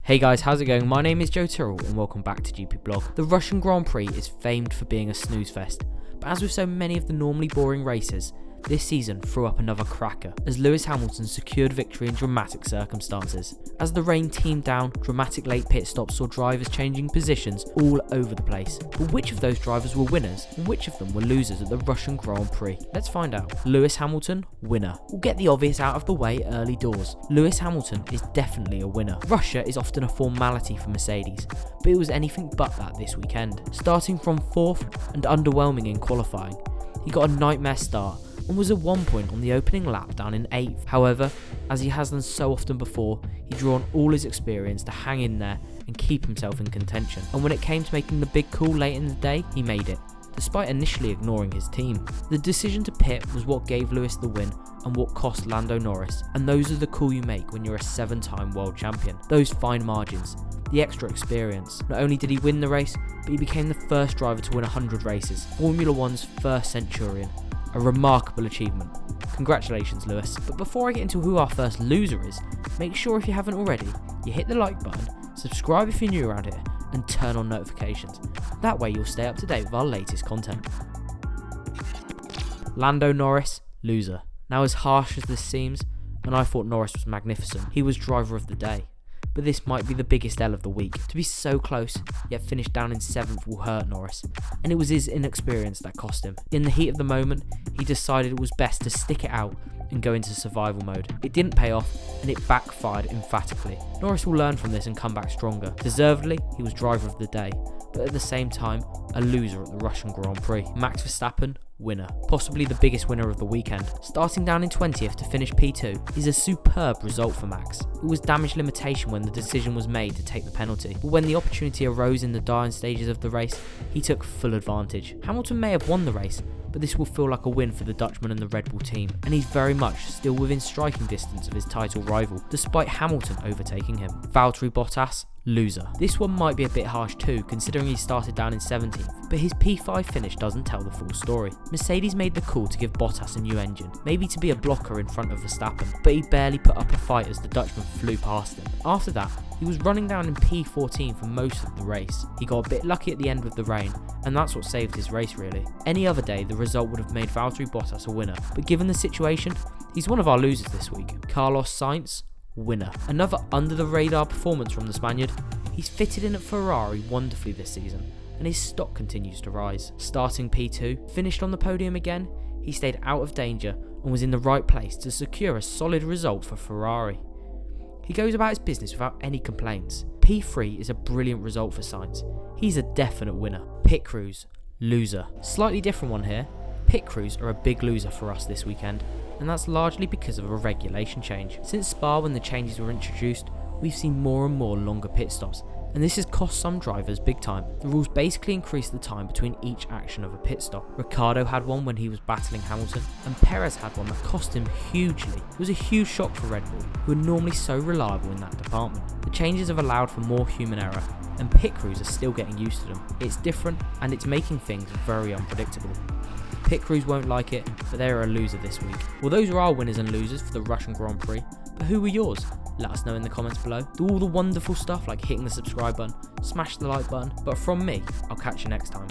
Hey guys, how's it going? My name is Joe Tyrrell and welcome back to GP Blog. The Russian Grand Prix is famed for being a snooze fest, but as with so many of the normally boring races, this season threw up another cracker as Lewis Hamilton secured victory in dramatic circumstances. As the rain teamed down, dramatic late pit stops saw drivers changing positions all over the place. But which of those drivers were winners and which of them were losers at the Russian Grand Prix? Let's find out. Lewis Hamilton, winner. We'll get the obvious out of the way early doors. Lewis Hamilton is definitely a winner. Russia is often a formality for Mercedes, but it was anything but that this weekend. Starting from 4th and underwhelming in qualifying, he got a nightmare start and was at one point on the opening lap down in 8th. However, as he has done so often before, he drew on all his experience to hang in there and keep himself in contention. And when it came to making the big call late in the day, he made it, despite initially ignoring his team. The decision to pit was what gave Lewis the win and what cost Lando Norris, and those are the call you make when you're a 7-time world champion. Those fine margins, the extra experience. Not only did he win the race, but he became the first driver to win 100 races, Formula One's first centurion. A remarkable achievement. Congratulations, Lewis. But before I get into who our first loser is, make sure if you haven't already, you hit the like button, subscribe if you're new around here, and turn on notifications. That way you'll stay up to date with our latest content. Lando Norris, loser. Now, as harsh as this seems, and I thought Norris was magnificent, he was driver of the day. But this might be the biggest L of the week. To be so close, yet finish down in 7th will hurt Norris, and it was his inexperience that cost him. In the heat of the moment, he decided it was best to stick it out and go into survival mode. It didn't pay off, and it backfired emphatically. Norris will learn from this and come back stronger. Deservedly, he was driver of the day, but at the same time, a loser at the Russian Grand Prix. Max Verstappen, winner. Possibly the biggest winner of the weekend. Starting down in 20th to finish P2 is a superb result for Max. It was damage limitation when the decision was made to take the penalty, but when the opportunity arose in the dying stages of the race, he took full advantage. Hamilton may have won the race, but this will feel like a win for the Dutchman and the Red Bull team, and he's very much still within striking distance of his title rival, despite Hamilton overtaking him. Valtteri Bottas, loser. This one might be a bit harsh too, considering he started down in 17th, but his P5 finish doesn't tell the full story. Mercedes made the call to give Bottas a new engine, maybe to be a blocker in front of Verstappen, but he barely put up a fight as the Dutchman flew past him. After that, he was running down in P14 for most of the race. He got a bit lucky at the end with the rain, and that's what saved his race really. Any other day, the result would have made Valtteri Bottas a winner, but given the situation, he's one of our losers this week. Carlos Sainz, winner. Another under-the-radar performance from the Spaniard. He's fitted in at Ferrari wonderfully this season, and his stock continues to rise. Starting P2, finished on the podium again, he stayed out of danger and was in the right place to secure a solid result for Ferrari. He goes about his business without any complaints. P3 is a brilliant result for Sainz. He's a definite winner. Pit crews, loser. Slightly different one here. Pit crews are a big loser for us this weekend, and that's largely because of a regulation change. Since Spa, when the changes were introduced, we've seen more and more longer pit stops, and this has cost some drivers big time. The rules basically increased the time between each action of a pit stop. Ricciardo had one when he was battling Hamilton, and Perez had one that cost him hugely. It was a huge shock for Red Bull, who are normally so reliable in that department. The changes have allowed for more human error, and pit crews are still getting used to them. It's different, and it's making things very unpredictable. Pit crews won't like it, but they're a loser this week. Well, those are our winners and losers for the Russian Grand Prix, but who were yours? Let us know in the comments below. Do all the wonderful stuff like hitting the subscribe button, smash the like button, but from me, I'll catch you next time.